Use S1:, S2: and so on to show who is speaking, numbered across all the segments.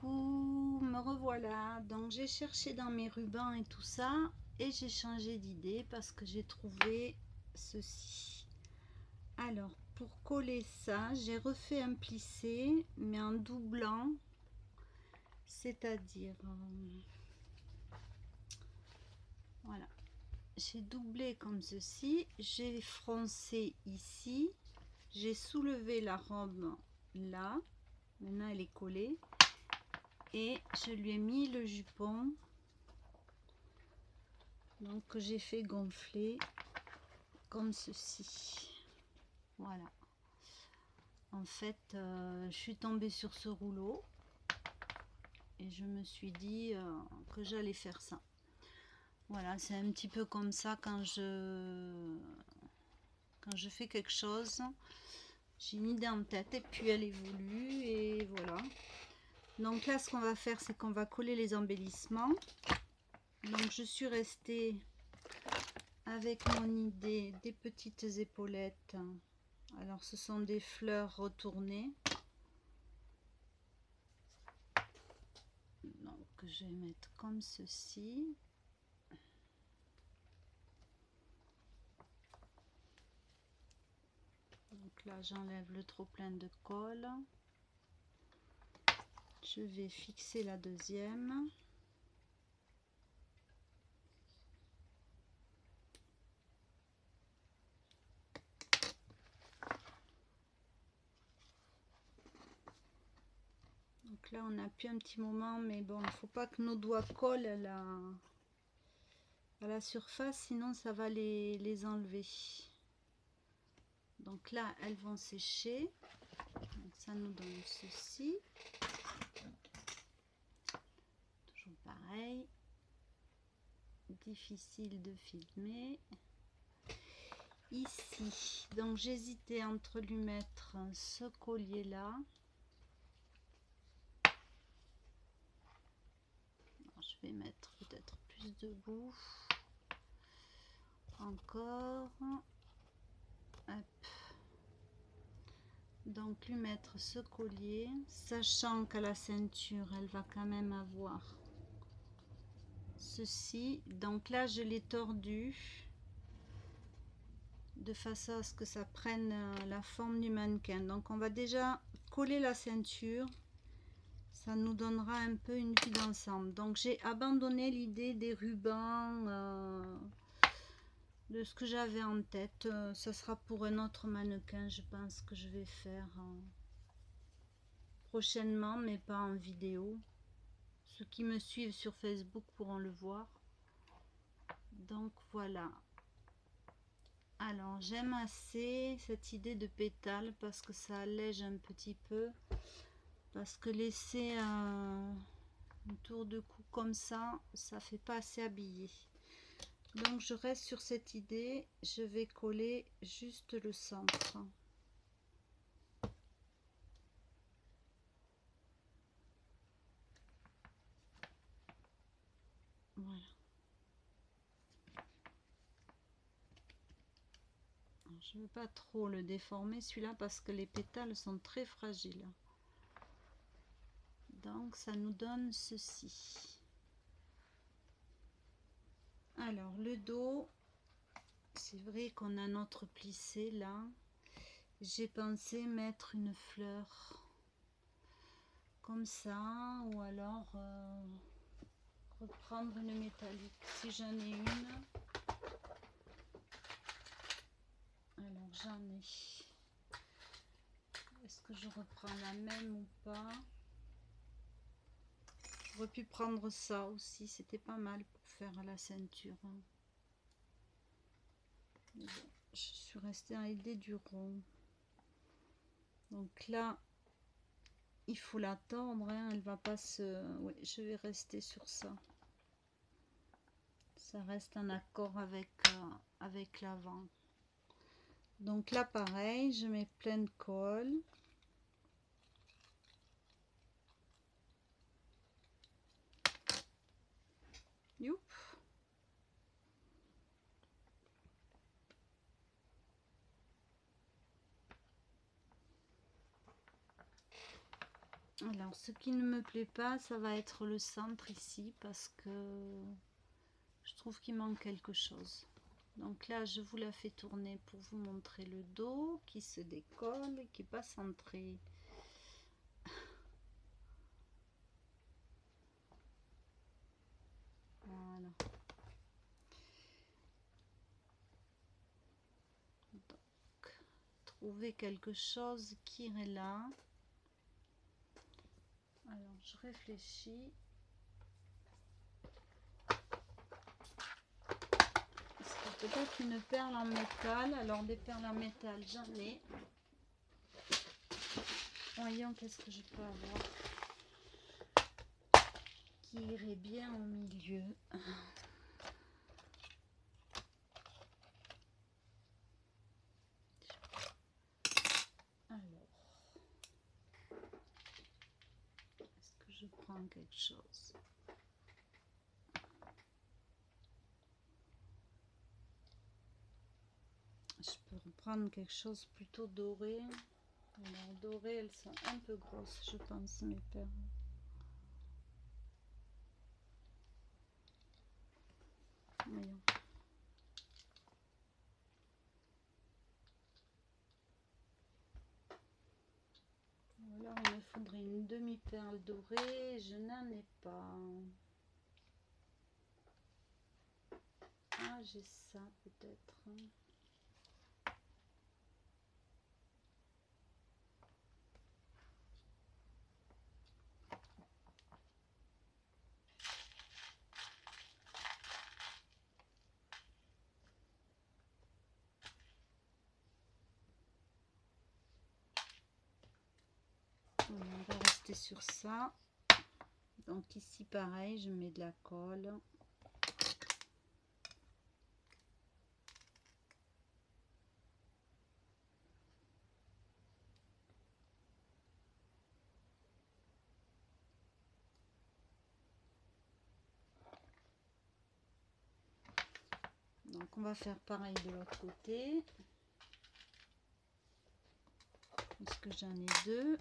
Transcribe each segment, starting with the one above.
S1: coucou, me revoilà. Donc j'ai cherché dans mes rubans et tout ça et j'ai changé d'idée parce que j'ai trouvé ceci. Alors pour coller ça, j'ai refait un plissé mais en doublant, c'est-à-dire voilà, j'ai doublé comme ceci, j'ai froncé ici, j'ai soulevé la robe là, maintenant elle est collée. Et je lui ai mis le jupon, donc que j'ai fait gonfler comme ceci. Voilà. En fait, je suis tombée sur ce rouleau et je me suis dit que j'allais faire ça. Voilà, c'est un petit peu comme ça quand je fais quelque chose. J'ai une idée en tête et puis elle évolue et voilà. Donc là, ce qu'on va faire, c'est qu'on va coller les embellissements. Donc je suis restée avec mon idée des petites épaulettes. Alors ce sont des fleurs retournées. Donc je vais mettre comme ceci. Donc là j'enlève le trop plein de colle. Je vais fixer la deuxième. Donc là on appuie un petit moment, mais bon, il ne faut pas que nos doigts collent à la surface, sinon ça va les enlever. Donc là elles vont sécher. Donc ça nous donne ceci. Toujours pareil. Difficile de filmer. Ici, donc j'hésitais entre lui mettre ce collier là. Alors, je vais mettre peut-être plus debout. Encore. Hop. Donc lui mettre ce collier, sachant qu'à la ceinture elle va quand même avoir ceci. Donc là je l'ai tordu de façon à ce que ça prenne la forme du mannequin. Donc on va déjà coller la ceinture, ça nous donnera un peu une vue d'ensemble. Donc j'ai abandonné l'idée des rubans, de ce que j'avais en tête. Ça sera pour un autre mannequin, je pense que je vais faire prochainement, mais pas en vidéo. Ceux qui me suivent sur Facebook pourront le voir. Donc voilà. Alors j'aime assez cette idée de pétales parce que ça allège un petit peu, parce que laisser un tour de cou comme ça fait pas assez habillé. Donc je reste sur cette idée, je vais coller juste le centre. Voilà. Je ne veux pas trop le déformer celui-là parce que les pétales sont très fragiles. Donc ça nous donne ceci. Alors le dos, c'est vrai qu'on a notre plissé là. J'ai pensé mettre une fleur comme ça, ou alors reprendre une métallique si j'en ai une. Alors j'en ai. Est-ce que je reprends la même ou pas? J'aurais pu prendre ça aussi, c'était pas mal pour faire la ceinture. Bon, je suis restée à l'idée du rond. Donc là, il faut la tendre, hein, elle va pas se... Oui, je vais rester sur ça. Ça reste en accord avec l'avant. Donc là, pareil, je mets plein de colle. Youp. Alors, ce qui ne me plaît pas, ça va être le centre ici, parce que je trouve qu'il manque quelque chose. Donc là, je vous la fais tourner pour vous montrer le dos qui se décolle et qui n'est pas centré. Voilà. Donc, trouver quelque chose qui irait là. Alors, je réfléchis. Peut-être une perle en métal. Alors des perles en métal, j'en ai. Voyons qu'est-ce que je peux avoir qui irait bien au milieu. Alors, est-ce que je prends quelque chose? Je peux reprendre quelque chose plutôt doré. Alors doré, elles sont un peu grosses, je pense, mes perles. Voyons. Alors il me faudrait une demi-perle dorée, je n'en ai pas. Ah, j'ai ça peut-être. On va rester sur ça. Donc ici pareil, je mets de la colle. Donc on va faire pareil de l'autre côté. Parce que j'en ai deux.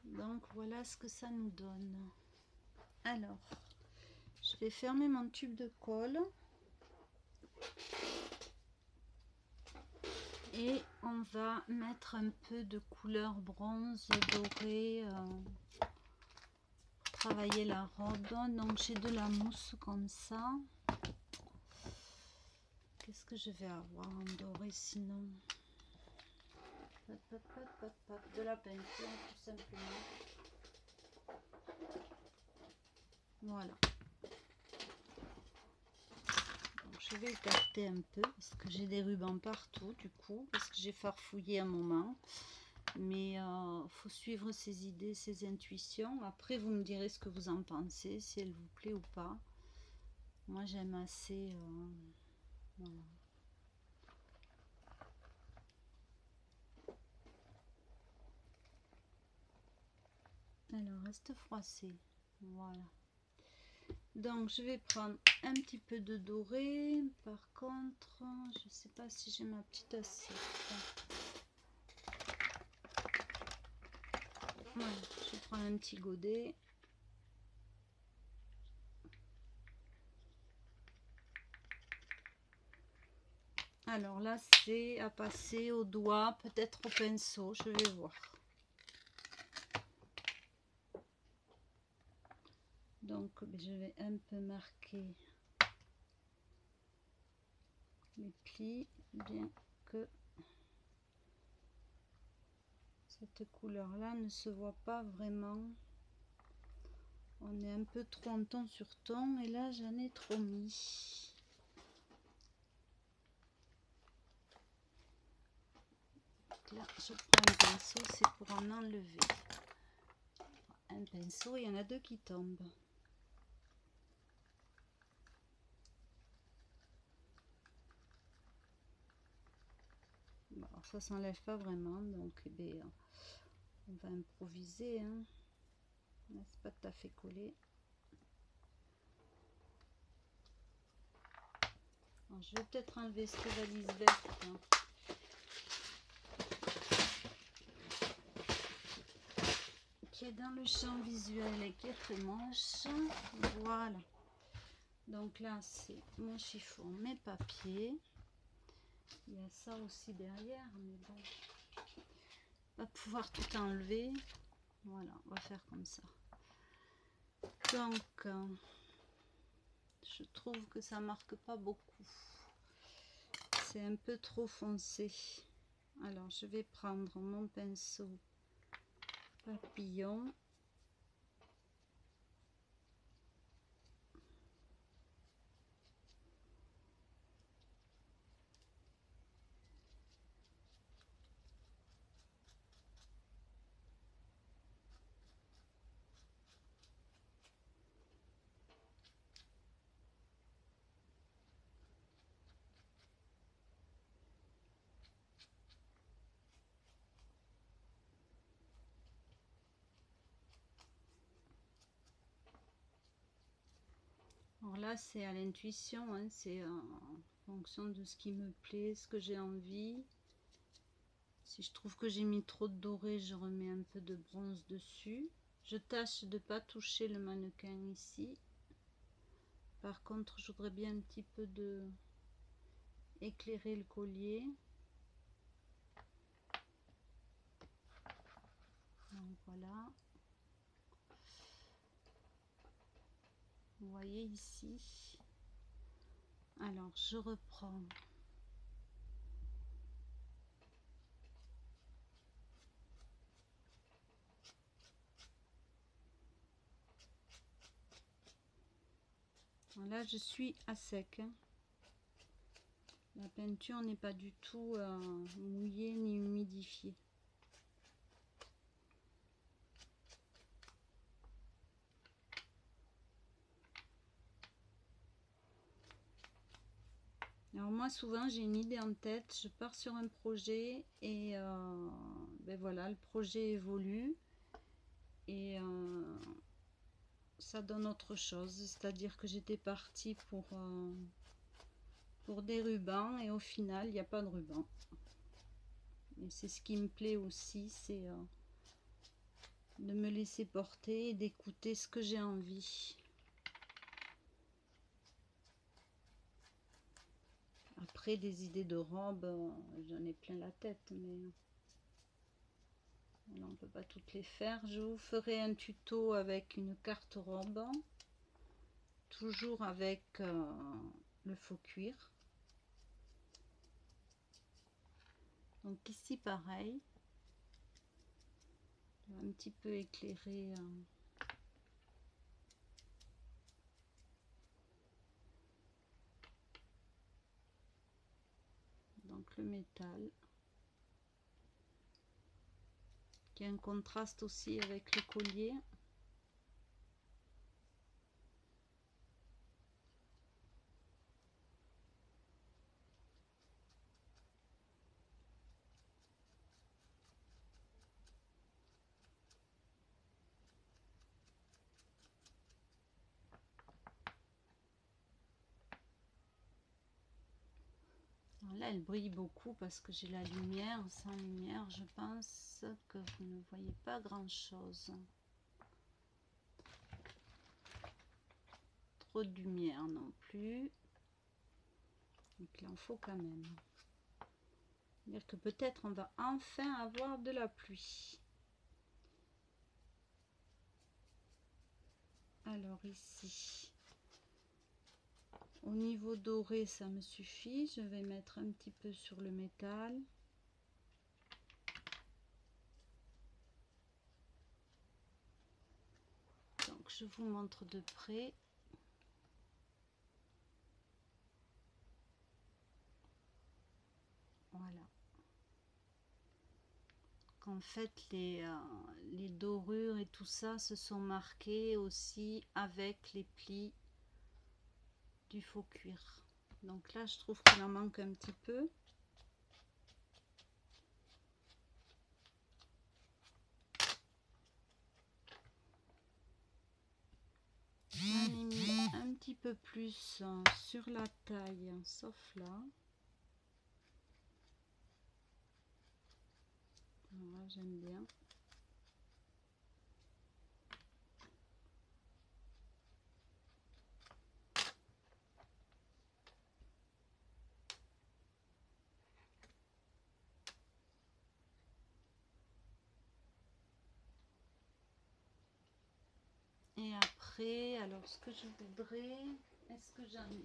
S1: Donc voilà ce que ça nous donne. Alors, je vais fermer mon tube de colle. Et on va mettre un peu de couleur bronze doré pour travailler la robe. Donc j'ai de la mousse comme ça. Qu'est-ce que je vais avoir en doré sinon? De la peinture tout simplement. Voilà. Donc, je vais écarter un peu parce que j'ai des rubans partout du coup, parce que j'ai farfouillé un moment. Mais faut suivre ses idées, ses intuitions. Après vous me direz ce que vous en pensez, si elle vous plaît ou pas. Moi j'aime assez. Voilà. Alors reste froissé. Voilà. Donc je vais prendre un petit peu de doré. Par contre, je sais pas si j'ai ma petite assiette. Voilà, je vais prendre un petit godet. Alors là c'est à passer au doigt, peut-être au pinceau, je vais voir. Donc je vais un peu marquer les plis, bien que cette couleur là ne se voit pas vraiment. On est un peu trop en ton sur ton et là j'en ai trop mis. Là je prends un pinceau, c'est pour en enlever. Un pinceau, il y en a deux qui tombent. Bon, alors ça s'enlève pas vraiment, donc eh bien, on va improviser, hein. Là, c'est pas tout à fait collé. Alors, je vais peut-être enlever cette valise verte, hein, qui est dans le champ visuel et qui est très moche. Voilà. Donc là, c'est mon chiffon, mes papiers. Il y a ça aussi derrière, mais bon, on va pouvoir tout enlever. Voilà, on va faire comme ça. Donc, je trouve que ça marque pas beaucoup. C'est un peu trop foncé. Alors, je vais prendre mon pinceau papillon. Alors là, c'est à l'intuition, hein, c'est en fonction de ce qui me plaît, ce que j'ai envie. Si je trouve que j'ai mis trop de doré, je remets un peu de bronze dessus. Je tâche de ne pas toucher le mannequin ici. Par contre, je voudrais bien un petit peu de éclairer le collier. Donc voilà. Vous voyez ici. Alors, je reprends. Là, je suis à sec, hein. La peinture n'est pas du tout mouillée ni humidifiée. Alors moi, souvent, j'ai une idée en tête, je pars sur un projet et ben voilà, le projet évolue et ça donne autre chose. C'est-à-dire que j'étais partie pour des rubans et au final, il n'y a pas de ruban. Et c'est ce qui me plaît aussi, c'est de me laisser porter et d'écouter ce que j'ai envie. Après, des idées de robes, j'en ai plein la tête, mais on ne peut pas toutes les faire. Je vous ferai un tuto avec une carte robe, toujours avec le faux cuir. Donc ici, pareil, je vais un petit peu éclairer donc le métal, qui a un contraste aussi avec le collier. Alors là, elle brille beaucoup parce que j'ai la lumière. Sans lumière, je pense que vous ne voyez pas grand-chose. Trop de lumière non plus. Donc il en faut quand même. C'est-à-dire que peut-être on va enfin avoir de la pluie. Alors ici, au niveau doré, ça me suffit. Je vais mettre un petit peu sur le métal. Donc je vous montre de près. Voilà. En fait, les dorures et tout ça se sont marqués aussi avec les plis du faux cuir. Donc là, je trouve qu'il en manque un petit peu. peu plus sur la taille, sauf là. Voilà, j'aime bien. Et après, alors ce que je voudrais, est-ce que j'en ai?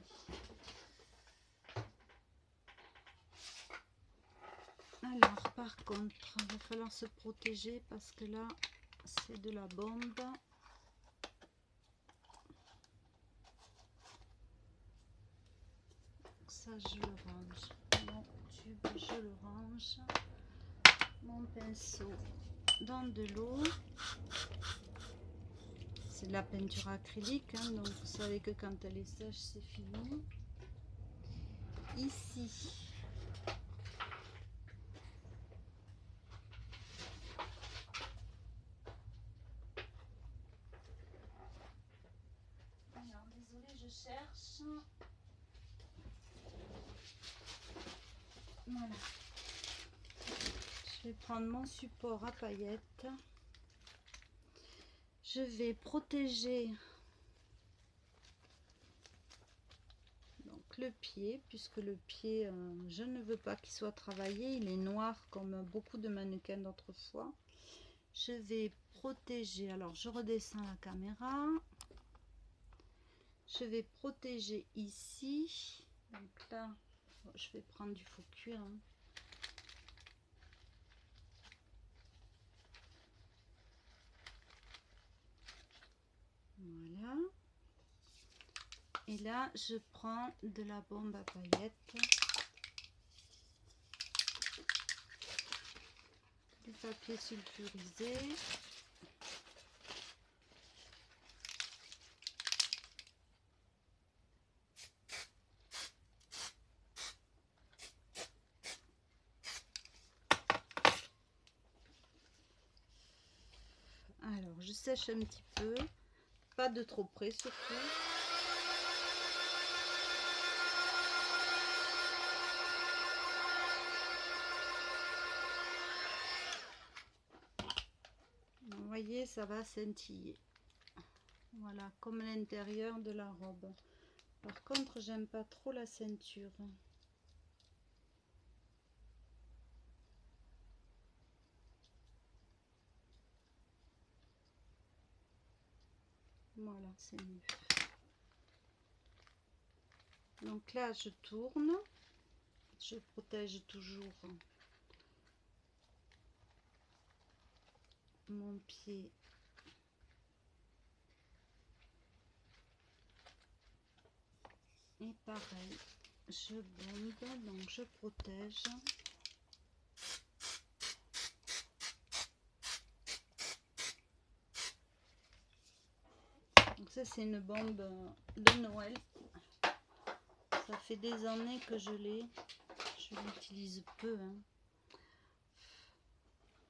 S1: Alors par contre, il va falloir se protéger parce que là, c'est de la bombe. Ça, je le range. Mon tube, je le range. Mon pinceau dans de l'eau. C'est de la peinture acrylique, hein, donc vous savez que quand elle est sèche, c'est fini. Ici, alors désolée, je cherche. Voilà. Je vais prendre mon support à paillettes. Je vais protéger donc le pied, puisque le pied, je ne veux pas qu'il soit travaillé. Il est noir comme beaucoup de mannequins d'autrefois. Je vais protéger, alors je redescends la caméra. Je vais protéger ici. Donc là, je vais prendre du faux cuir. Hein. Voilà. Et là, je prends de la bombe à paillettes. Du papier sulfurisé. Alors, je sèche un petit peu. Pas de trop près surtout. Vous voyez, ça va scintiller. Voilà, comme l'intérieur de la robe. Par contre, j'aime pas trop la ceinture. Voilà, c'est mieux. Donc là, je tourne. Je protège toujours mon pied. Et pareil, je bombe, donc je protège. Donc ça, c'est une bombe de Noël. Ça fait des années que je l'ai. Je l'utilise peu. Hein.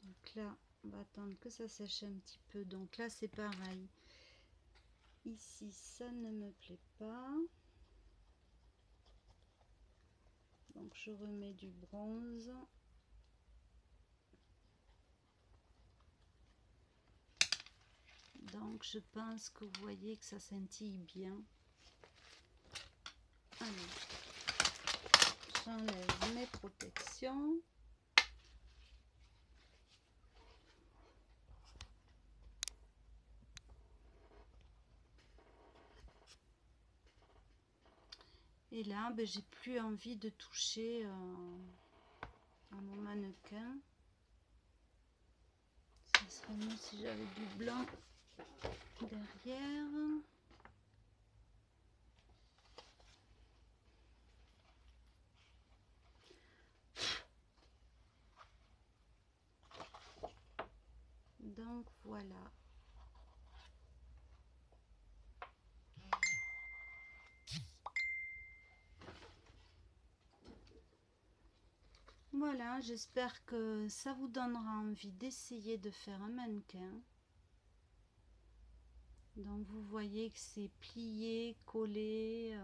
S1: Donc là, on va attendre que ça sèche un petit peu. Donc là, c'est pareil. Ici, ça ne me plaît pas. Donc je remets du bronze. Donc je pense que vous voyez que ça scintille bien. Alors, j'enlève mes protections. Et là, ben, j'ai plus envie de toucher à mon mannequin. Ça serait mieux si j'avais du blanc derrière. Donc voilà. Voilà, j'espère que ça vous donnera envie d'essayer de faire un mannequin. Donc vous voyez que c'est plié, collé,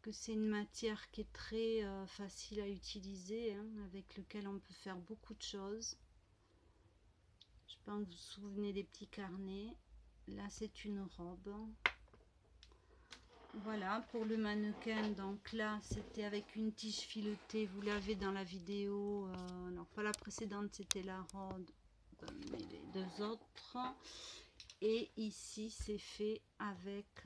S1: que c'est une matière qui est très facile à utiliser, hein, avec lequel on peut faire beaucoup de choses. Je pense que vous vous souvenez des petits carnets. Là c'est une robe. Voilà pour le mannequin. Donc là c'était avec une tige filetée, vous l'avez dans la vidéo, non pas la précédente, c'était la robe, mais les deux autres. Et ici c'est fait avec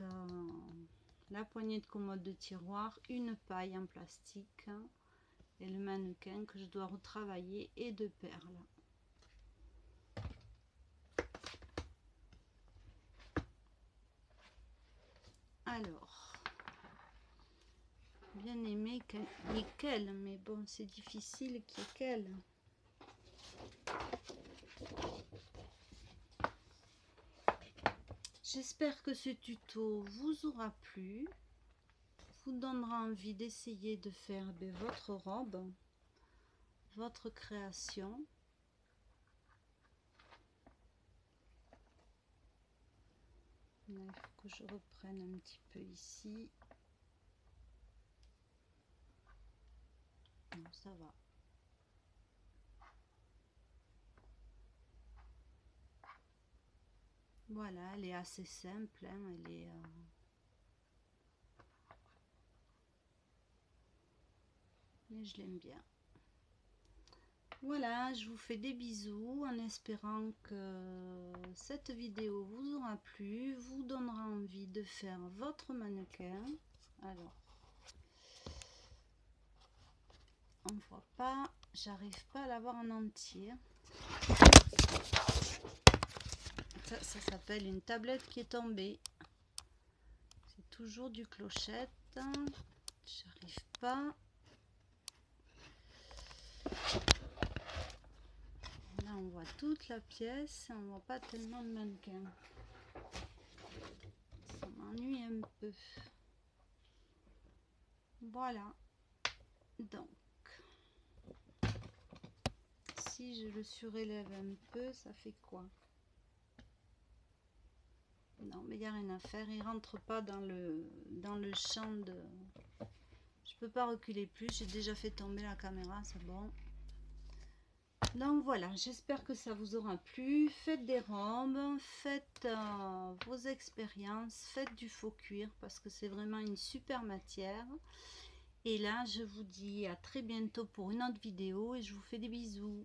S1: la poignée de commode de tiroir, une paille en plastique et le mannequin que je dois retravailler et de perles. Alors, bien aimé nickel, mais bon c'est difficile qu'il y ait qu'elle. J'espère que ce tuto vous aura plu, vous donnera envie d'essayer de faire votre robe, votre création. Là, il faut que je reprenne un petit peu ici. Non, ça va. Voilà, elle est assez simple, hein, elle est... mais je l'aime bien. Voilà, je vous fais des bisous en espérant que cette vidéo vous aura plu, vous donnera envie de faire votre mannequin. Alors, on voit pas, j'arrive pas à l'avoir en entier. Ça s'appelle une tablette qui est tombée. C'est toujours du clochette. J'arrive pas. Là, on voit toute la pièce. On voit pas tellement le mannequin. Ça m'ennuie un peu. Voilà. Donc, si je le surélève un peu, ça fait quoi? Non, mais il n'y a rien à faire. Il rentre pas dans le champ de... Je peux pas reculer plus. J'ai déjà fait tomber la caméra, c'est bon. Donc voilà, j'espère que ça vous aura plu. Faites des robes, faites vos expériences, faites du faux cuir parce que c'est vraiment une super matière. Et là, je vous dis à très bientôt pour une autre vidéo et je vous fais des bisous.